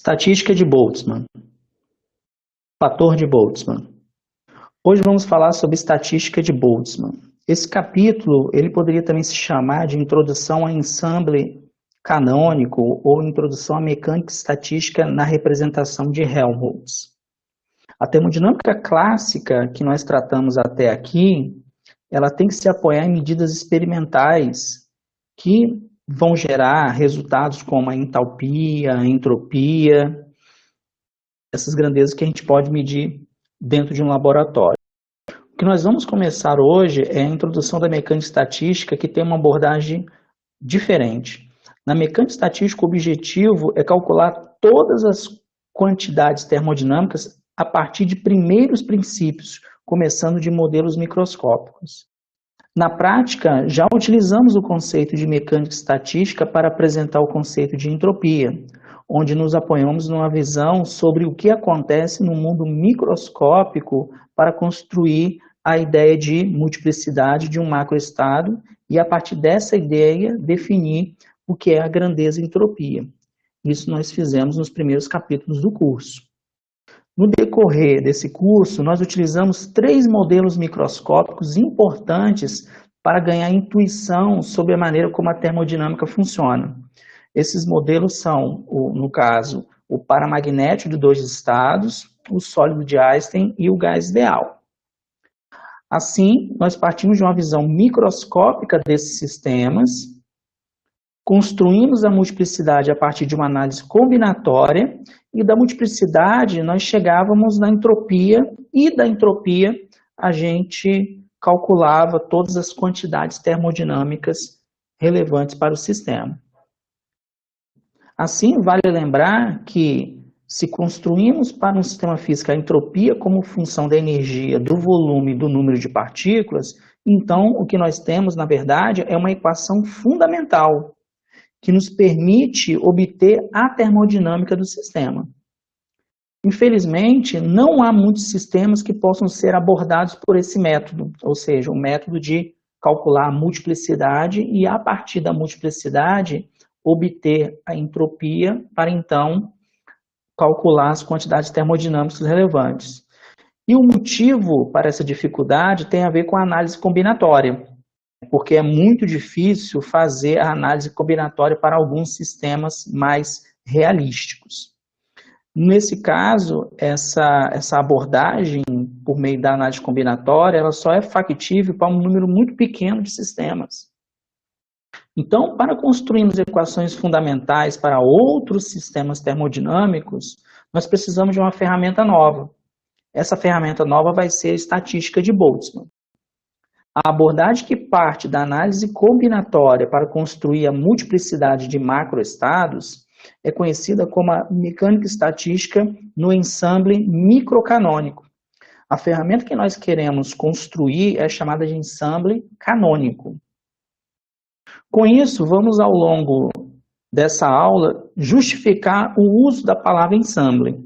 Estatística de Boltzmann. Fator de Boltzmann. Hoje vamos falar sobre estatística de Boltzmann. Esse capítulo ele poderia também se chamar de Introdução a Ensemble Canônico ou Introdução à Mecânica Estatística na Representação de Helmholtz. A termodinâmica clássica que nós tratamos até aqui, ela tem que se apoiar em medidas experimentais que vão gerar resultados como a entalpia, a entropia, essas grandezas que a gente pode medir dentro de um laboratório. O que nós vamos começar hoje é a introdução da mecânica estatística, que tem uma abordagem diferente. Na mecânica estatística, o objetivo é calcular todas as quantidades termodinâmicas a partir de primeiros princípios, começando de modelos microscópicos. Na prática, já utilizamos o conceito de mecânica estatística para apresentar o conceito de entropia, onde nos apoiamos numa visão sobre o que acontece no mundo microscópico para construir a ideia de multiplicidade de um macroestado e, a partir dessa ideia, definir o que é a grandeza entropia. Isso nós fizemos nos primeiros capítulos do curso. No decorrer desse curso, nós utilizamos 3 modelos microscópicos importantes para ganhar intuição sobre a maneira como a termodinâmica funciona. Esses modelos são, no caso, o paramagnético de 2 estados, o sólido de Einstein e o gás ideal. Assim, nós partimos de uma visão microscópica desses sistemas, construímos a multiplicidade a partir de uma análise combinatória, e da multiplicidade nós chegávamos na entropia, e da entropia a gente calculava todas as quantidades termodinâmicas relevantes para o sistema. Assim, vale lembrar que se construímos para um sistema físico a entropia como função da energia, do volume e do número de partículas, então o que nós temos, na verdade, é uma equação fundamental, que nos permite obter a termodinâmica do sistema. Infelizmente, não há muitos sistemas que possam ser abordados por esse método, ou seja, o método de calcular a multiplicidade e, a partir da multiplicidade, obter a entropia para, então, calcular as quantidades termodinâmicas relevantes. E o motivo para essa dificuldade tem a ver com a análise combinatória, porque é muito difícil fazer a análise combinatória para alguns sistemas mais realísticos. Nesse caso, essa abordagem, por meio da análise combinatória, ela só é factível para um número muito pequeno de sistemas. Então, para construirmos equações fundamentais para outros sistemas termodinâmicos, nós precisamos de uma ferramenta nova. Essa ferramenta nova vai ser a estatística de Boltzmann. A abordagem que parte da análise combinatória para construir a multiplicidade de macroestados é conhecida como a mecânica estatística no ensemble microcanônico. A ferramenta que nós queremos construir é chamada de ensemble canônico. Com isso, vamos ao longo dessa aula justificar o uso da palavra ensemble.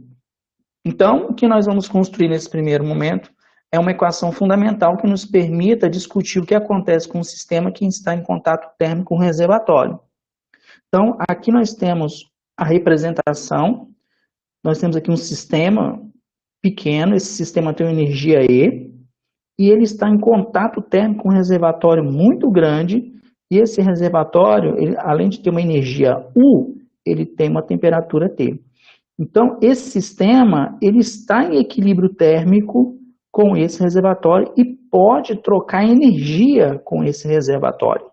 Então, o que nós vamos construir nesse primeiro momento é uma equação fundamental que nos permita discutir o que acontece com um sistema que está em contato térmico com o reservatório. Então, aqui nós temos a representação, nós temos aqui um sistema pequeno, esse sistema tem uma energia E, e ele está em contato térmico com um reservatório muito grande, e esse reservatório, além de ter uma energia U, ele tem uma temperatura T. Então, esse sistema, ele está em equilíbrio térmico com esse reservatório e pode trocar energia com esse reservatório.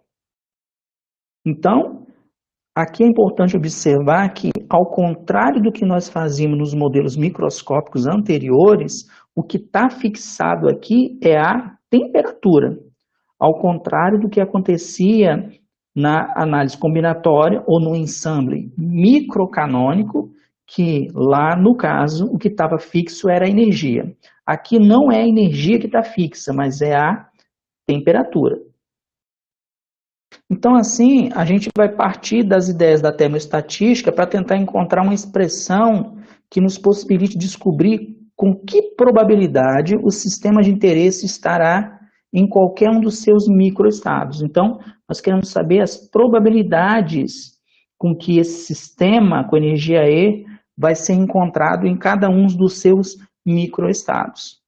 Então, aqui é importante observar que, ao contrário do que nós fazíamos nos modelos microscópicos anteriores, o que está fixado aqui é a temperatura, ao contrário do que acontecia na análise combinatória ou no ensemble microcanônico, que lá, no caso, o que estava fixo era a energia. Aqui não é a energia que está fixa, mas é a temperatura. Então, assim, a gente vai partir das ideias da termoestatística para tentar encontrar uma expressão que nos possibilite descobrir com que probabilidade o sistema de interesse estará em qualquer um dos seus microestados. Então, nós queremos saber as probabilidades com que esse sistema com energia E vai ser encontrado em cada um dos seus microestados.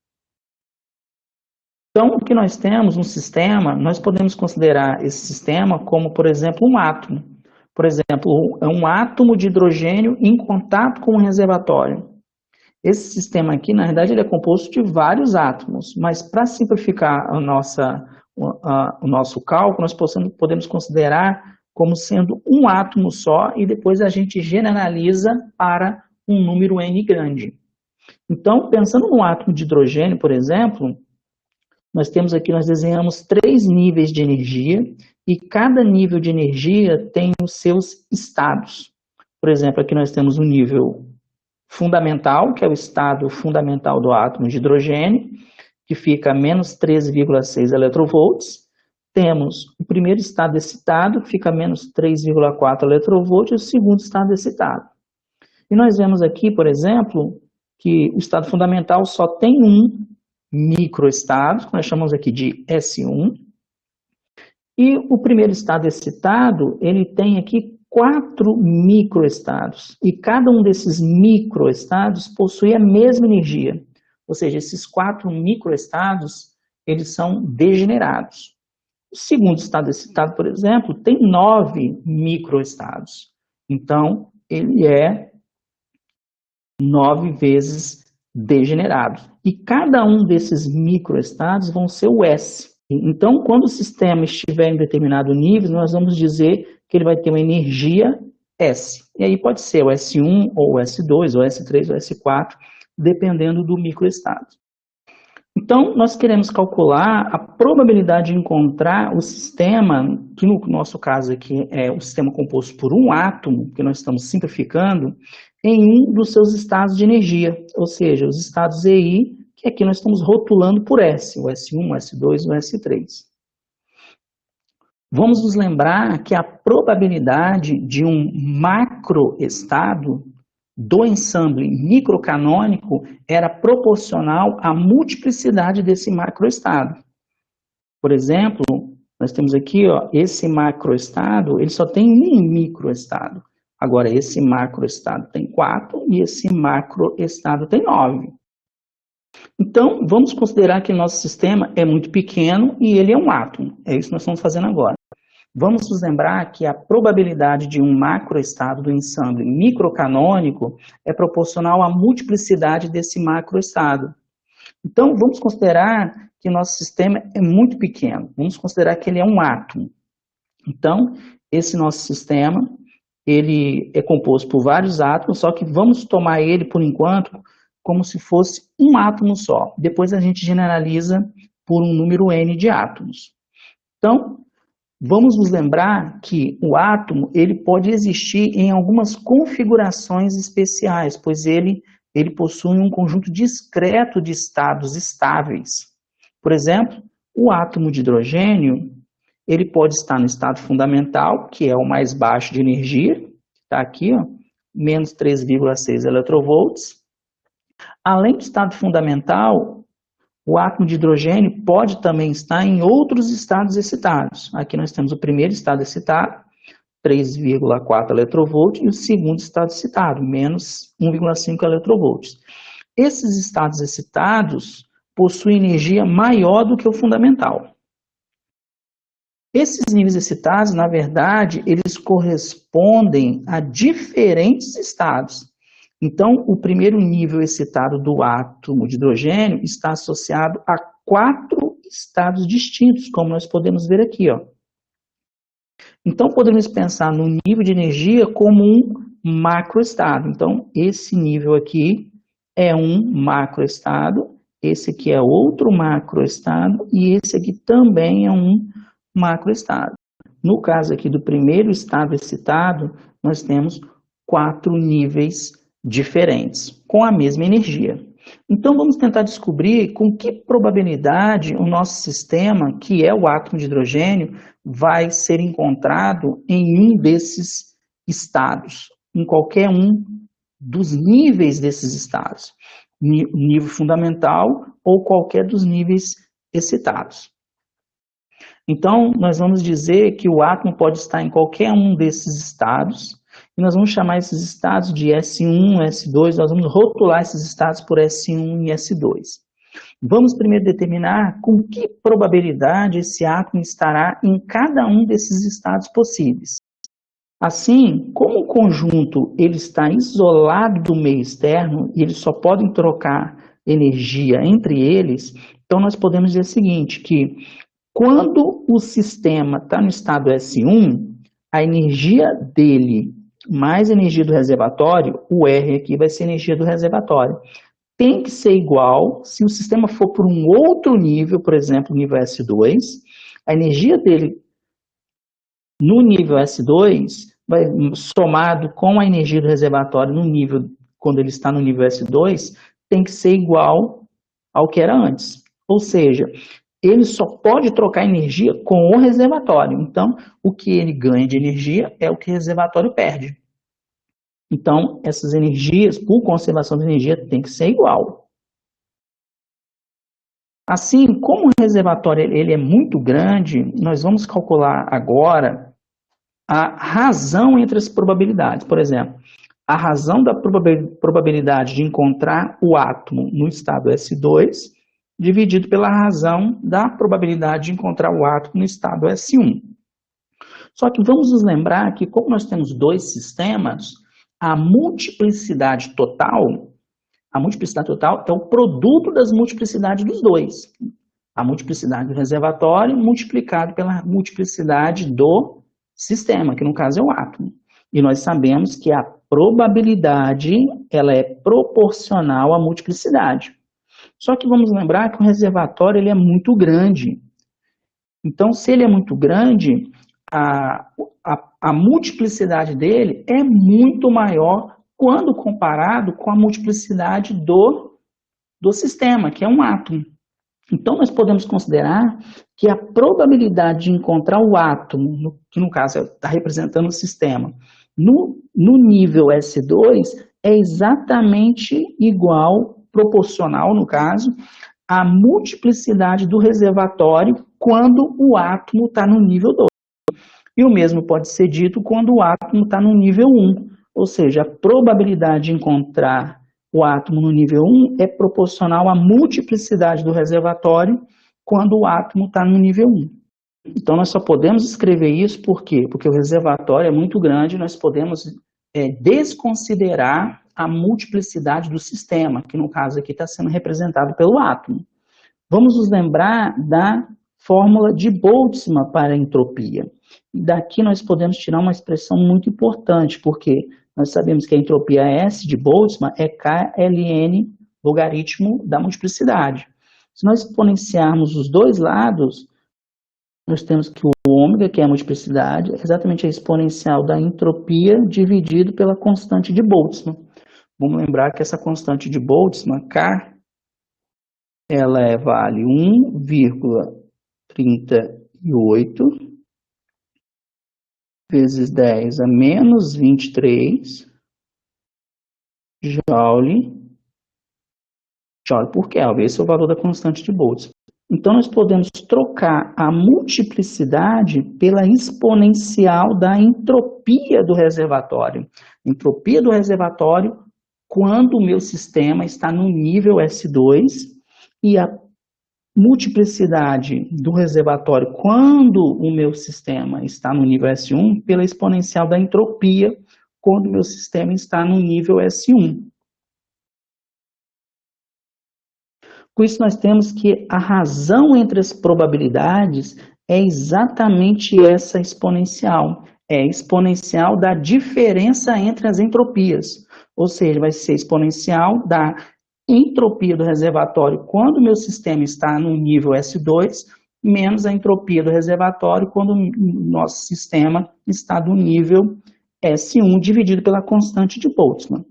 Então, o que nós temos no sistema, nós podemos considerar esse sistema como, por exemplo, um átomo. Por exemplo, é um átomo de hidrogênio em contato com um reservatório. Esse sistema aqui, na verdade, ele é composto de vários átomos, mas para simplificar o nosso cálculo, nós podemos considerar como sendo um átomo só e depois a gente generaliza para um número N grande. Então, pensando no átomo de hidrogênio, por exemplo, nós desenhamos 3 níveis de energia e cada nível de energia tem os seus estados. Por exemplo, aqui nós temos o nível fundamental, que é o estado fundamental do átomo de hidrogênio, que fica a menos 13,6 eletronvolts. Temos o primeiro estado excitado, que fica a menos 3,4 eletronvolts, e o segundo estado excitado. E nós vemos aqui, por exemplo, que o estado fundamental só tem um microestado, que nós chamamos aqui de S1, e o primeiro estado excitado, ele tem aqui 4 microestados, e cada um desses microestados possui a mesma energia, ou seja, esses 4 microestados, eles são degenerados. O segundo estado excitado, por exemplo, tem 9 microestados, então ele é 9 vezes degenerado. E cada um desses microestados vão ser o S. Então, quando o sistema estiver em determinado nível, nós vamos dizer que ele vai ter uma energia S. E aí pode ser o S1, ou o S2, ou o S3, ou o S4, dependendo do microestado. Então, nós queremos calcular a probabilidade de encontrar o sistema, que no nosso caso aqui é o sistema composto por um átomo, que nós estamos simplificando, em um dos seus estados de energia, ou seja, os estados EI, que aqui nós estamos rotulando por S, o S1, o S2 e o S3. Vamos nos lembrar que a probabilidade de um macroestado do ensemble microcanônico era proporcional à multiplicidade desse macroestado. Por exemplo, nós temos aqui, ó, esse macroestado, ele só tem um microestado. Agora, esse macroestado tem 4 e esse macroestado tem 9. Então, vamos considerar que nosso sistema é muito pequeno e ele é um átomo. É isso que nós estamos fazendo agora. Vamos nos lembrar que a probabilidade de um macroestado do ensemble microcanônico é proporcional à multiplicidade desse macroestado. Então, vamos considerar que nosso sistema é muito pequeno. Vamos considerar que ele é um átomo. Então, esse nosso sistema, ele é composto por vários átomos, só que vamos tomar ele, por enquanto, como se fosse um átomo só. Depois a gente generaliza por um número N de átomos. Então, vamos nos lembrar que o átomo ele pode existir em algumas configurações especiais, pois ele possui um conjunto discreto de estados estáveis. Por exemplo, o átomo de hidrogênio, ele pode estar no estado fundamental, que é o mais baixo de energia, que está aqui, ó, menos 3,6 eletronvolts. Além do estado fundamental, o átomo de hidrogênio pode também estar em outros estados excitados. Aqui nós temos o primeiro estado excitado, 3,4 eletronvolts, e o segundo estado excitado, menos 1,5 eletronvolts. Esses estados excitados possuem energia maior do que o fundamental. Esses níveis excitados, na verdade, eles correspondem a diferentes estados. Então, o primeiro nível excitado do átomo de hidrogênio está associado a 4 estados distintos, como nós podemos ver aqui, ó. Então, podemos pensar no nível de energia como um macroestado. Então, esse nível aqui é um macroestado, esse aqui é outro macroestado e esse aqui também é um macroestado. No caso aqui do primeiro estado excitado, nós temos 4 níveis diferentes, com a mesma energia. Então, vamos tentar descobrir com que probabilidade o nosso sistema, que é o átomo de hidrogênio, vai ser encontrado em um desses estados, em qualquer um dos níveis desses estados, nível fundamental ou qualquer dos níveis excitados. Então, nós vamos dizer que o átomo pode estar em qualquer um desses estados e nós vamos chamar esses estados de S1, S2, nós vamos rotular esses estados por S1 e S2. Vamos primeiro determinar com que probabilidade esse átomo estará em cada um desses estados possíveis. Assim, como o conjunto ele está isolado do meio externo e eles só podem trocar energia entre eles, então nós podemos dizer o seguinte, que quando o sistema está no estado S1, a energia dele mais a energia do reservatório, o R aqui vai ser a energia do reservatório, tem que ser igual, se o sistema for para um outro nível, por exemplo, nível S2, a energia dele no nível S2, vai, somado com a energia do reservatório no nível, quando ele está no nível S2, tem que ser igual ao que era antes. Ou seja, ele só pode trocar energia com o reservatório. Então, o que ele ganha de energia é o que o reservatório perde. Então, essas energias, por conservação de energia, tem que ser igual. Assim, como o reservatório ele é muito grande, nós vamos calcular agora a razão entre as probabilidades. Por exemplo, a razão da probabilidade de encontrar o átomo no estado S2, dividido pela razão da probabilidade de encontrar o átomo no estado S1. Só que vamos nos lembrar que, como nós temos dois sistemas, a multiplicidade total é o produto das multiplicidades dos dois. A multiplicidade do reservatório multiplicado pela multiplicidade do sistema, que no caso é o átomo. E nós sabemos que a probabilidade ela é proporcional à multiplicidade. Só que vamos lembrar que o reservatório ele é muito grande. Então, se ele é muito grande, a multiplicidade dele é muito maior quando comparado com a multiplicidade do sistema, que é um átomo. Então, nós podemos considerar que a probabilidade de encontrar o átomo, que no caso está representando o sistema, no nível S2, é exatamente igual, proporcional, no caso, à multiplicidade do reservatório quando o átomo está no nível 2. E o mesmo pode ser dito quando o átomo está no nível 1, ou seja, a probabilidade de encontrar o átomo no nível 1 é proporcional à multiplicidade do reservatório quando o átomo está no nível 1. Então, nós só podemos escrever isso por quê? Porque o reservatório é muito grande, nós podemos desconsiderar a multiplicidade do sistema, que no caso aqui está sendo representado pelo átomo. Vamos nos lembrar da fórmula de Boltzmann para a entropia. E daqui nós podemos tirar uma expressão muito importante, porque nós sabemos que a entropia S de Boltzmann é KLN logaritmo da multiplicidade. Se nós exponenciarmos os dois lados, nós temos que o ômega, que é a multiplicidade, é exatamente a exponencial da entropia dividido pela constante de Boltzmann. Vamos lembrar que essa constante de Boltzmann, K, ela vale 1,38 vezes 10 a menos 23 Joule por Kelvin. Esse é o valor da constante de Boltzmann. Então, nós podemos trocar a multiplicidade pela exponencial da entropia do reservatório. Entropia do reservatório quando o meu sistema está no nível S2 e a multiplicidade do reservatório quando o meu sistema está no nível S1 pela exponencial da entropia quando o meu sistema está no nível S1. Com isso, nós temos que a razão entre as probabilidades é exatamente essa exponencial. É a exponencial da diferença entre as entropias. Ou seja, vai ser exponencial da entropia do reservatório quando o meu sistema está no nível S2, menos a entropia do reservatório quando o nosso sistema está no nível S1, dividido pela constante de Boltzmann.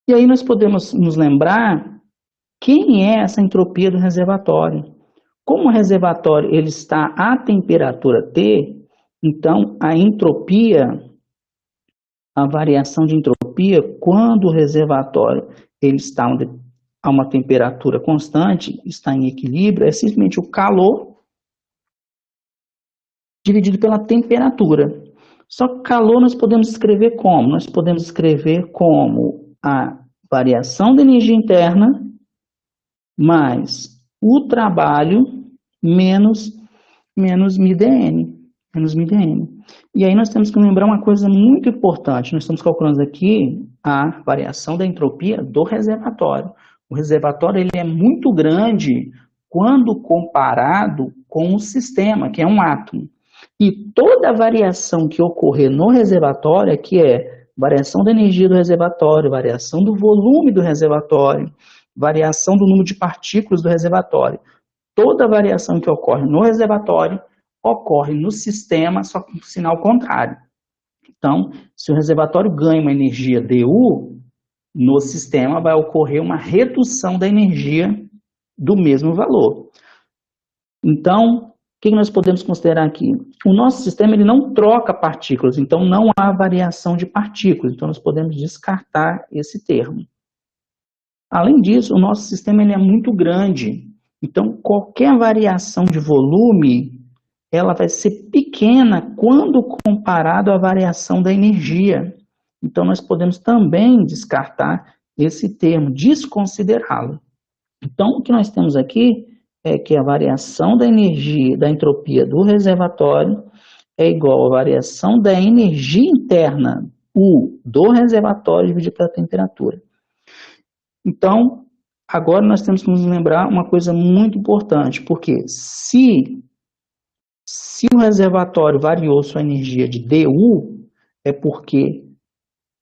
E aí nós podemos nos lembrar quem é essa entropia do reservatório. Como o reservatório ele está a temperatura T, então a entropia, a variação de entropia, quando o reservatório ele está a uma temperatura constante, está em equilíbrio, é simplesmente o calor dividido pela temperatura. Só que calor nós podemos escrever como? Nós podemos escrever como a variação da energia interna mais o trabalho menos μdN. Menos μdN. E aí nós temos que lembrar uma coisa muito importante. Nós estamos calculando aqui a variação da entropia do reservatório. O reservatório ele é muito grande quando comparado com o sistema, que é um átomo. E toda variação que ocorrer no reservatório, que é variação da energia do reservatório, variação do volume do reservatório, variação do número de partículas do reservatório, toda variação que ocorre no reservatório ocorre no sistema, só com sinal contrário. Então, se o reservatório ganha uma energia dU, no sistema vai ocorrer uma redução da energia do mesmo valor. Então, o que nós podemos considerar aqui? O nosso sistema ele não troca partículas, então não há variação de partículas, então nós podemos descartar esse termo. Além disso, o nosso sistema ele é muito grande, então qualquer variação de volume ela vai ser pequena quando comparado à variação da energia. Então, nós podemos também descartar esse termo, desconsiderá-lo. Então, o que nós temos aqui é que a variação da energia, da entropia do reservatório é igual à variação da energia interna, U, do reservatório dividido pela temperatura. Então, agora nós temos que nos lembrar uma coisa muito importante, porque se o reservatório variou sua energia de dU, é porque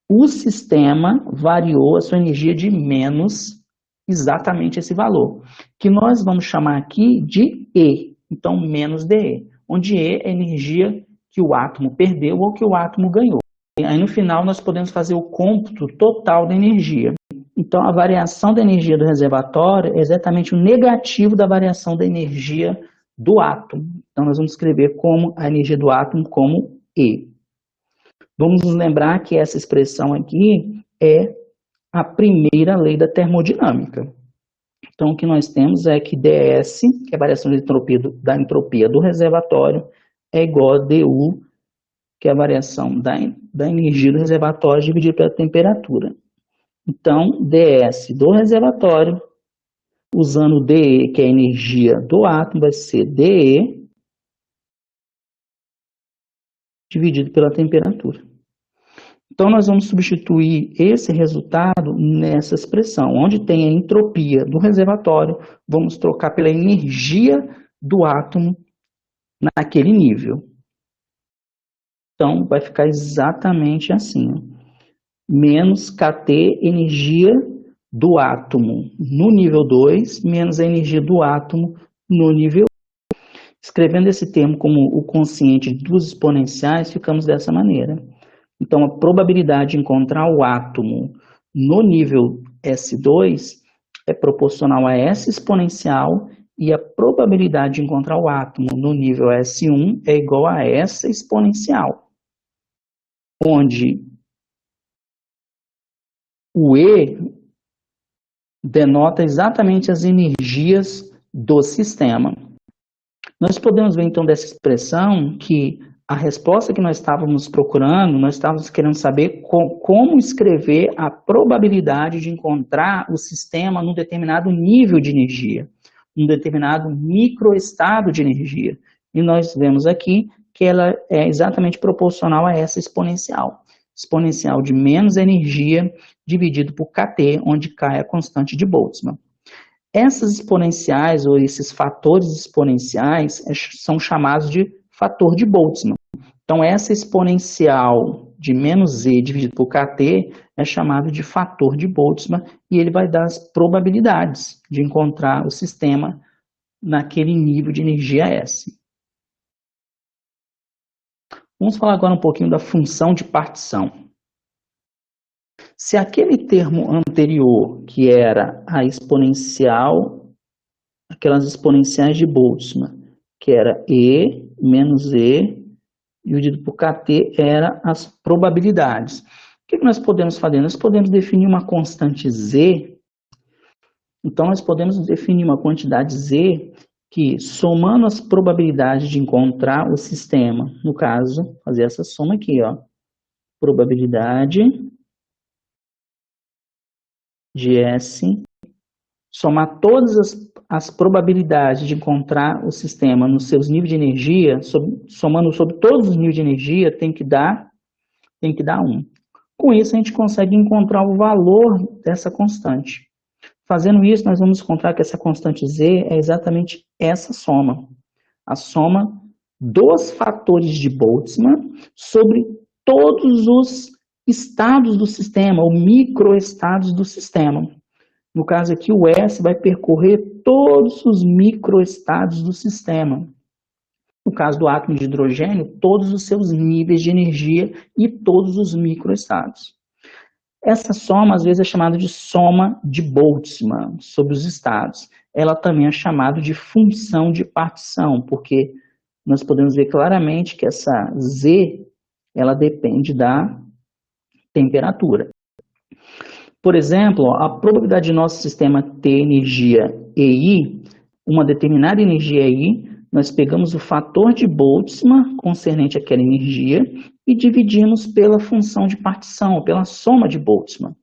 o sistema variou a sua energia de menos exatamente esse valor, que nós vamos chamar aqui de E, então menos dE, onde E é a energia que o átomo perdeu ou que o átomo ganhou. E aí no final nós podemos fazer o cômputo total da energia. Então a variação da energia do reservatório é exatamente o negativo da variação da energia do átomo. Então, nós vamos escrever como a energia do átomo como E. Vamos nos lembrar que essa expressão aqui é a primeira lei da termodinâmica. Então, o que nós temos é que dS, que é a variação da entropia do reservatório, é igual a dU, que é a variação da energia do reservatório dividida pela temperatura. Então, dS do reservatório, usando dE, que é a energia do átomo, vai ser dE dividido pela temperatura. Então, nós vamos substituir esse resultado nessa expressão. Onde tem a entropia do reservatório, vamos trocar pela energia do átomo naquele nível. Então, vai ficar exatamente assim. Menos kT, energia do átomo no nível 2, menos a energia do átomo no nível 1. Escrevendo esse termo como o quociente de duas exponenciais, ficamos dessa maneira. Então, a probabilidade de encontrar o átomo no nível S2 é proporcional a essa exponencial e a probabilidade de encontrar o átomo no nível S1 é igual a essa exponencial, onde o E denota exatamente as energias do sistema. Nós podemos ver então dessa expressão que a resposta que nós estávamos procurando, nós estávamos querendo saber como escrever a probabilidade de encontrar o sistema num determinado nível de energia, num determinado microestado de energia. E nós vemos aqui que ela é exatamente proporcional a essa exponencial. Exponencial de menos energia dividido por kT, onde K é a constante de Boltzmann. Essas exponenciais, ou esses fatores exponenciais, são chamados de fator de Boltzmann. Então, essa exponencial de menos E dividido por kT é chamado de fator de Boltzmann, e ele vai dar as probabilidades de encontrar o sistema naquele nível de energia S. Vamos falar agora um pouquinho da função de partição. Se aquele termo anterior, que era a exponencial, aquelas exponenciais de Boltzmann, que era E menos E dividido por kT, era as probabilidades. O que nós podemos fazer? Nós podemos definir uma constante Z. Então, nós podemos definir uma quantidade Z que somando as probabilidades de encontrar o sistema, no caso, fazer essa soma aqui, ó, probabilidade de S, somar todas as probabilidades de encontrar o sistema nos seus níveis de energia, somando sobre todos os níveis de energia, tem que dar 1. Com isso, a gente consegue encontrar o valor dessa constante. Fazendo isso, nós vamos encontrar que essa constante Z é exatamente essa soma. A soma dos fatores de Boltzmann sobre todos os estados do sistema, ou microestados do sistema. No caso aqui, o S vai percorrer todos os microestados do sistema. No caso do átomo de hidrogênio, todos os seus níveis de energia e todos os microestados. Essa soma, às vezes, é chamada de soma de Boltzmann sobre os estados. Ela também é chamada de função de partição, porque nós podemos ver claramente que essa Z, ela depende da temperatura. Por exemplo, a probabilidade de nosso sistema ter energia EI, uma determinada energia EI, nós pegamos o fator de Boltzmann concernente àquela energia e dividimos pela função de partição, pela soma de Boltzmann.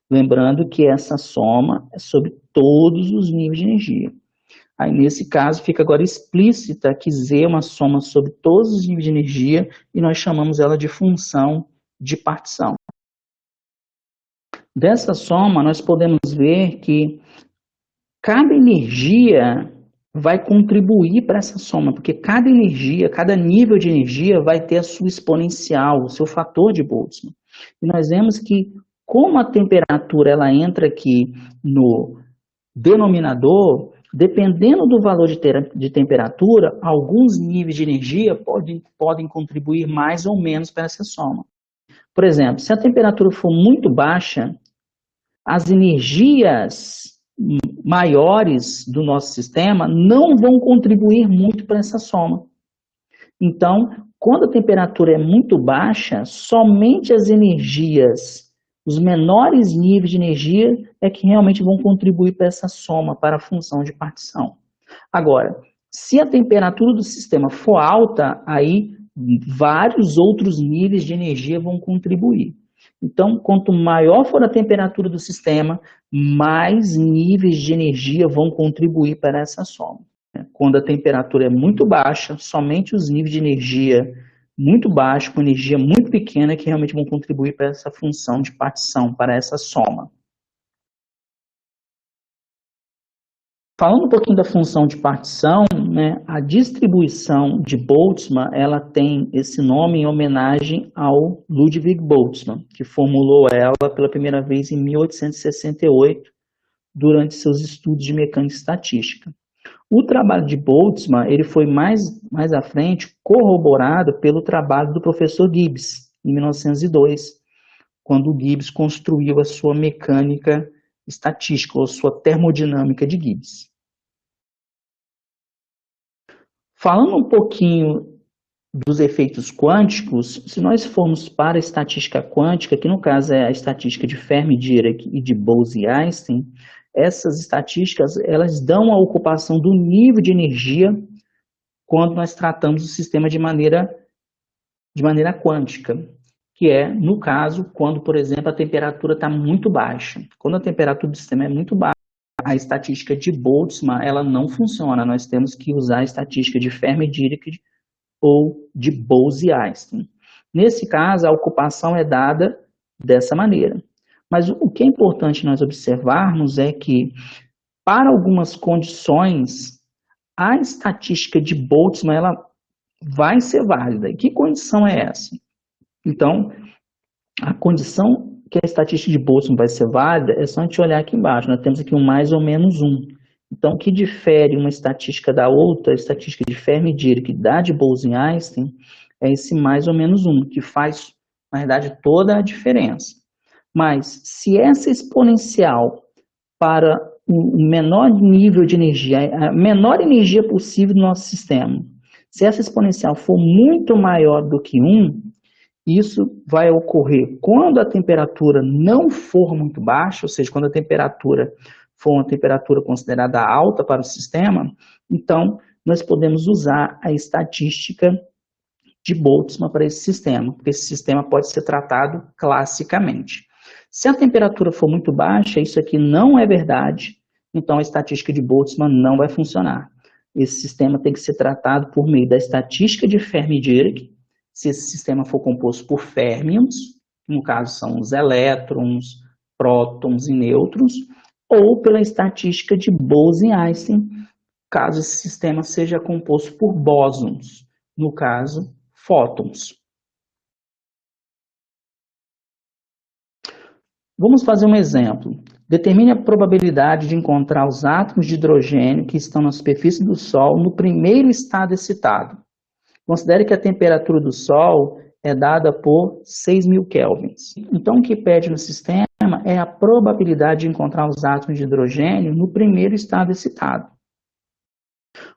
Lembrando que essa soma é sobre todos os níveis de energia. Aí, nesse caso, fica agora explícita que Z é uma soma sobre todos os níveis de energia e nós chamamos ela de função de partição. Dessa soma, nós podemos ver que cada energia vai contribuir para essa soma, porque cada energia, cada nível de energia vai ter a sua exponencial, o seu fator de Boltzmann. E nós vemos que, como a temperatura ela entra aqui no denominador, dependendo do valor de temperatura, alguns níveis de energia podem contribuir mais ou menos para essa soma. Por exemplo, se a temperatura for muito baixa, as energias maiores do nosso sistema não vão contribuir muito para essa soma. Então, quando a temperatura é muito baixa, somente as energias, os menores níveis de energia é que realmente vão contribuir para essa soma, para a função de partição. Agora, se a temperatura do sistema for alta, aí vários outros níveis de energia vão contribuir. Então, quanto maior for a temperatura do sistema, mais níveis de energia vão contribuir para essa soma. Quando a temperatura é muito baixa, somente os níveis de energia muito baixos, com energia muito pequena, que realmente vão contribuir para essa função de partição, para essa soma. Falando um pouquinho da função de partição, né, a distribuição de Boltzmann, ela tem esse nome em homenagem ao Ludwig Boltzmann, que formulou ela pela primeira vez em 1868, durante seus estudos de mecânica estatística. O trabalho de Boltzmann, ele foi mais à frente corroborado pelo trabalho do professor Gibbs, em 1902, quando o Gibbs construiu a sua mecânica estatística, ou sua termodinâmica de Gibbs. Falando um pouquinho dos efeitos quânticos, se nós formos para a estatística quântica, que no caso é a estatística de Fermi-Dirac e de Bose-Einstein, essas estatísticas elas dão a ocupação do nível de energia quando nós tratamos o sistema de maneira quântica, que é, no caso, quando, por exemplo, a temperatura está muito baixa. Quando a temperatura do sistema é muito baixa, a estatística de Boltzmann ela não funciona. Nós temos que usar a estatística de Fermi-Dirac ou de Bose-Einstein. Nesse caso, a ocupação é dada dessa maneira. Mas o que é importante nós observarmos é que, para algumas condições, a estatística de Boltzmann ela vai ser válida. E que condição é essa? Então, a condição que a estatística de Boltzmann vai ser válida é só a gente olhar aqui embaixo. Nós temos aqui um mais ou menos 1. Então, o que difere uma estatística da outra, a estatística de Fermi-Dirac da de Bose-Einstein, é esse mais ou menos 1, que faz, na verdade, toda a diferença. Mas, se essa exponencial para o menor nível de energia, a menor energia possível do nosso sistema, se essa exponencial for muito maior do que 1, isso vai ocorrer quando a temperatura não for muito baixa, ou seja, quando a temperatura for uma temperatura considerada alta para o sistema, então nós podemos usar a estatística de Boltzmann para esse sistema, porque esse sistema pode ser tratado classicamente. Se a temperatura for muito baixa, isso aqui não é verdade, então a estatística de Boltzmann não vai funcionar. Esse sistema tem que ser tratado por meio da estatística de Fermi-Dirac, se esse sistema for composto por férmions, no caso são os elétrons, prótons e nêutrons, ou pela estatística de Bose-Einstein, caso esse sistema seja composto por bósons, no caso, fótons. Vamos fazer um exemplo. Determine a probabilidade de encontrar os átomos de hidrogênio que estão na superfície do Sol no primeiro estado excitado. Considere que a temperatura do Sol é dada por 6.000 kelvins. Então, o que pede no sistema é a probabilidade de encontrar os átomos de hidrogênio no primeiro estado excitado.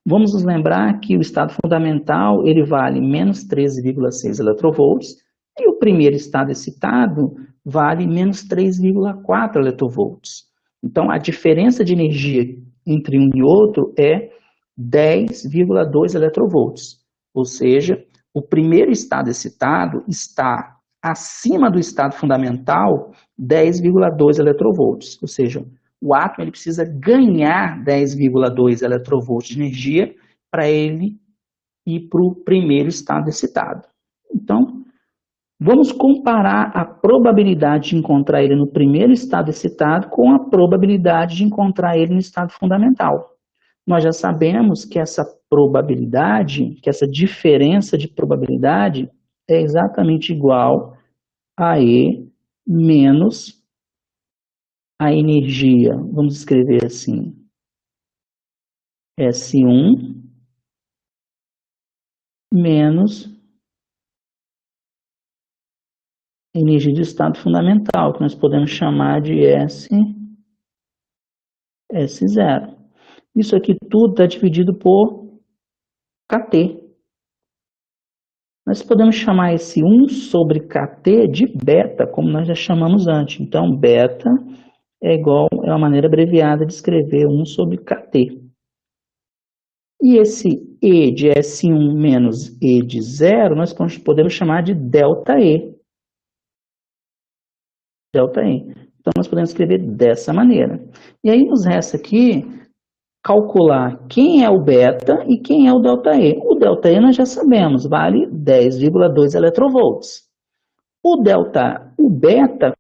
Vamos nos lembrar que o estado fundamental ele vale menos 13,6 eletronvolts e o primeiro estado excitado vale menos 3,4 eletronvolts. Então, a diferença de energia entre um e outro é 10,2 eletronvolts. Ou seja, o primeiro estado excitado está acima do estado fundamental 10,2 eletronvolts. Ou seja, o átomo ele precisa ganhar 10,2 eletronvolts de energia para ele ir para o primeiro estado excitado. Então, vamos comparar a probabilidade de encontrar ele no primeiro estado excitado com a probabilidade de encontrar ele no estado fundamental. Nós já sabemos que essa probabilidade, que essa diferença de probabilidade é exatamente igual a E menos a energia, vamos escrever assim, S1 menos energia de estado fundamental, que nós podemos chamar de S0. Isso aqui tudo está dividido por KT. Nós podemos chamar esse 1 sobre KT de beta, como nós já chamamos antes. Então, beta é uma maneira abreviada de escrever 1 sobre KT. E esse E de S1 menos E de 0, nós podemos chamar de delta E. Delta E. Então, nós podemos escrever dessa maneira. E aí nos resta aqui calcular quem é o beta e quem é o delta E. O delta E nós já sabemos, vale 10,2 eletronvolts. O beta,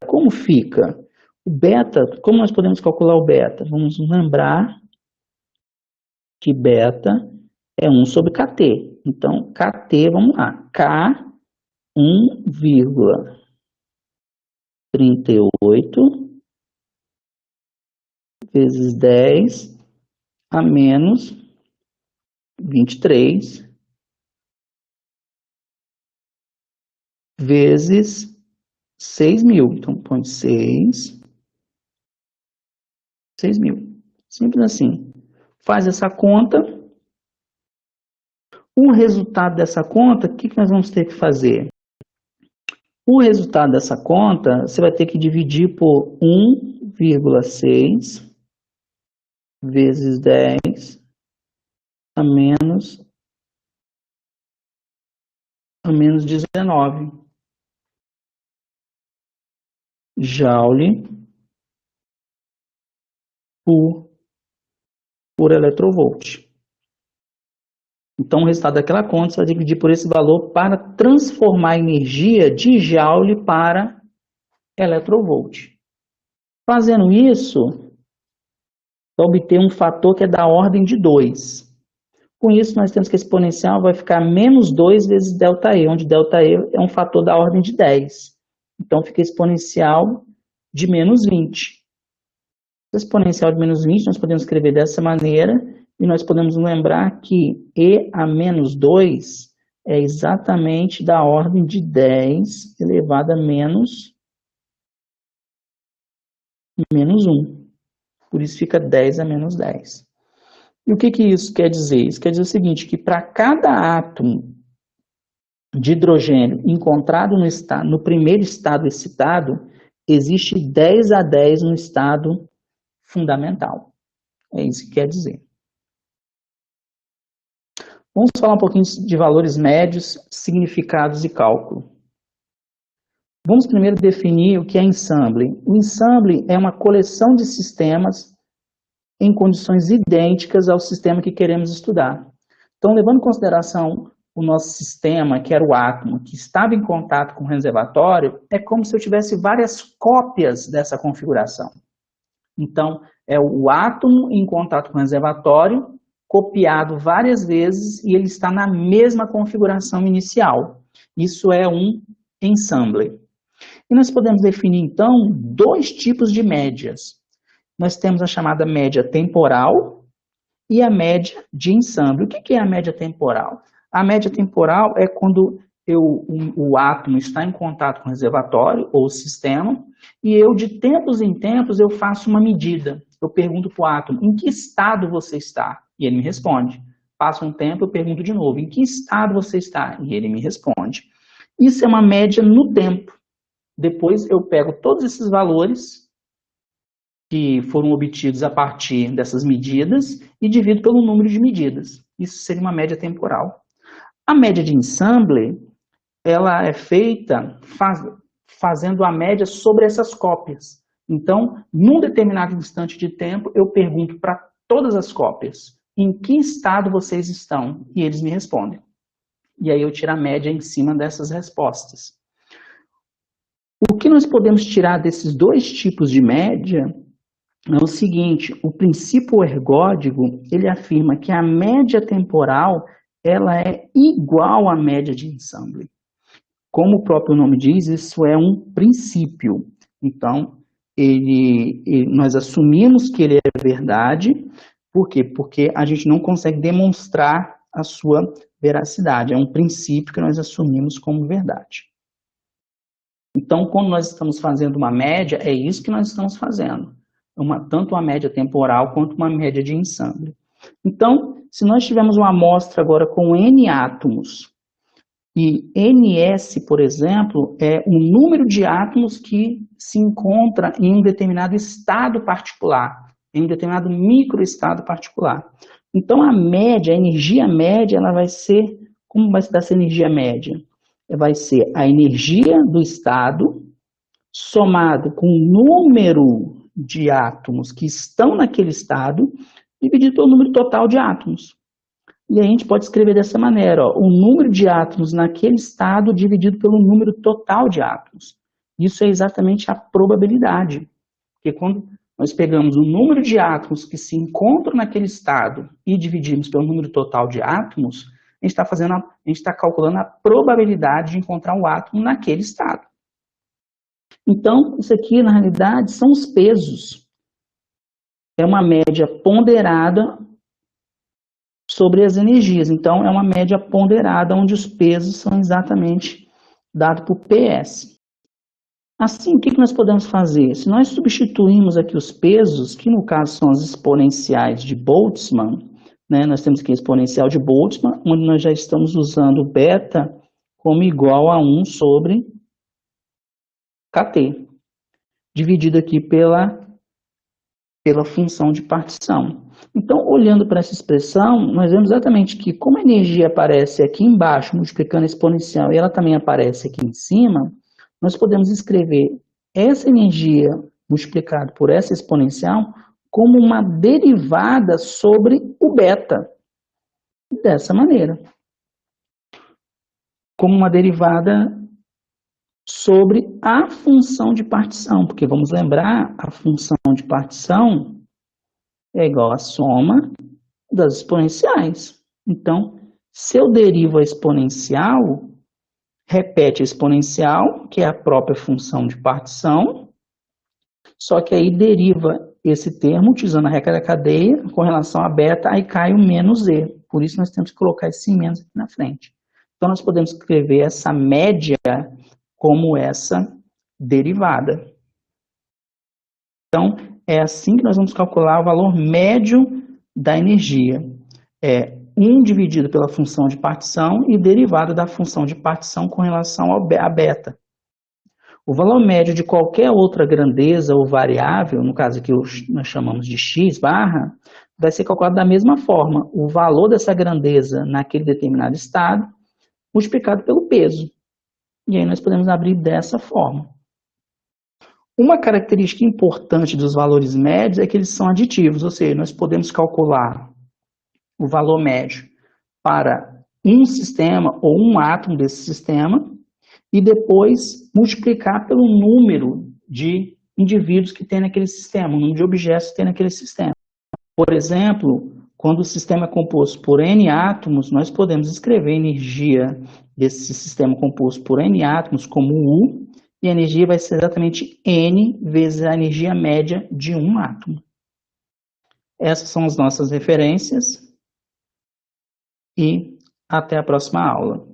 como fica? O beta, como nós podemos calcular o beta? Vamos lembrar que beta é 1 sobre KT. Então, KT, vamos lá, K 1,38 vezes 10 a menos 23 vezes 6.000. Então, põe 6.000. Simples assim. Faz essa conta. O resultado dessa conta, o que nós vamos ter que fazer? O resultado dessa conta, você vai ter que dividir por 1,6 vezes 10 a menos 19 joule por eletronvolt. Então, o resultado daquela conta você vai dividir por esse valor para transformar a energia de joule para eletronvolt. Fazendo isso, vai obter um fator que é da ordem de 2. Com isso, nós temos que a exponencial vai ficar menos 2 vezes ΔE, onde ΔE é um fator da ordem de 10. Então, fica exponencial de menos 20. A exponencial de menos 20, nós podemos escrever dessa maneira, e nós podemos lembrar que E a menos 2 é exatamente da ordem de 10 elevado a menos 1. Por isso fica 10 a menos 10. E o que isso quer dizer? Isso quer dizer o seguinte, que para cada átomo de hidrogênio encontrado no primeiro estado excitado, existe 10 a 10 no estado fundamental. É isso que quer dizer. Vamos falar um pouquinho de valores médios, significados e cálculo. Vamos primeiro definir o que é ensemble. O ensemble é uma coleção de sistemas em condições idênticas ao sistema que queremos estudar. Então, levando em consideração o nosso sistema, que era o átomo, que estava em contato com o reservatório, é como se eu tivesse várias cópias dessa configuração. Então, é o átomo em contato com o reservatório, copiado várias vezes, e ele está na mesma configuração inicial. Isso é um ensemble. E nós podemos definir, então, dois tipos de médias. Nós temos a chamada média temporal e a média de ensemble. O que é a média temporal? A média temporal é quando o átomo está em contato com o reservatório ou o sistema, e eu, de tempos em tempos, eu faço uma medida. Eu pergunto para o átomo, em que estado você está? E ele me responde. Passa um tempo, eu pergunto de novo, em que estado você está? E ele me responde. Isso é uma média no tempo. Depois eu pego todos esses valores que foram obtidos a partir dessas medidas e divido pelo número de medidas. Isso seria uma média temporal. A média de ensemble, ela é feita fazendo a média sobre essas cópias. Então, num determinado instante de tempo, eu pergunto para todas as cópias, em que estado vocês estão? E eles me respondem. E aí eu tiro a média em cima dessas respostas. O que nós podemos tirar desses dois tipos de média é o seguinte: o princípio ergódico, ele afirma que a média temporal ela é igual à média de ensemble. Como o próprio nome diz, isso é um princípio. Então, nós assumimos que ele é verdade. Por quê? Porque a gente não consegue demonstrar a sua veracidade. É um princípio que nós assumimos como verdade. Então, quando nós estamos fazendo uma média, é isso que nós estamos fazendo. Tanto uma média temporal quanto uma média de ensemble. Então, se nós tivermos uma amostra agora com N átomos, e NS, por exemplo, é o número de átomos que se encontra em um determinado estado particular, em um determinado microestado particular. Então, a média, a energia média, ela vai ser, como vai se dar essa energia média? Vai ser a energia do estado somado com o número de átomos que estão naquele estado dividido pelo número total de átomos. E a gente pode escrever dessa maneira, ó, o número de átomos naquele estado dividido pelo número total de átomos. Isso é exatamente a probabilidade. Porque quando nós pegamos o número de átomos que se encontram naquele estado e dividimos pelo número total de átomos, a gente está calculando a probabilidade de encontrar um átomo naquele estado. Então, isso aqui, na realidade, são os pesos. É uma média ponderada sobre as energias. Então, é uma média ponderada, onde os pesos são exatamente dados por PS. Assim, o que nós podemos fazer? Se nós substituirmos aqui os pesos, que no caso são as exponenciais de Boltzmann, né, nós temos aqui a exponencial de Boltzmann, onde nós já estamos usando beta como igual a 1 sobre KT, dividido aqui pela função de partição. Então, olhando para essa expressão, nós vemos exatamente que, como a energia aparece aqui embaixo, multiplicando a exponencial, e ela também aparece aqui em cima, nós podemos escrever essa energia multiplicada por essa exponencial como uma derivada sobre o beta. Dessa maneira. Como uma derivada sobre a função de partição, porque vamos lembrar, a função de partição é igual à soma das exponenciais. Então, se eu derivo a exponencial, repete a exponencial, que é a própria função de partição, só que aí deriva esse termo, utilizando a regra da cadeia, com relação a beta, aí cai o menos E. Por isso nós temos que colocar esse menos aqui na frente. Então, nós podemos escrever essa média como essa derivada. Então, é assim que nós vamos calcular o valor médio da energia. É 1 dividido pela função de partição e derivada da função de partição com relação a beta. O valor médio de qualquer outra grandeza ou variável, no caso aqui nós chamamos de x barra, vai ser calculado da mesma forma. O valor dessa grandeza naquele determinado estado, multiplicado pelo peso. E aí nós podemos abrir dessa forma. Uma característica importante dos valores médios é que eles são aditivos, ou seja, nós podemos calcular o valor médio para um sistema ou um átomo desse sistema e depois multiplicar pelo número de indivíduos que tem naquele sistema, o número de objetos que tem naquele sistema. Por exemplo, quando o sistema é composto por N átomos, nós podemos escrever a energia desse sistema composto por N átomos como U, e a energia vai ser exatamente N vezes a energia média de um átomo. Essas são as nossas referências e até a próxima aula.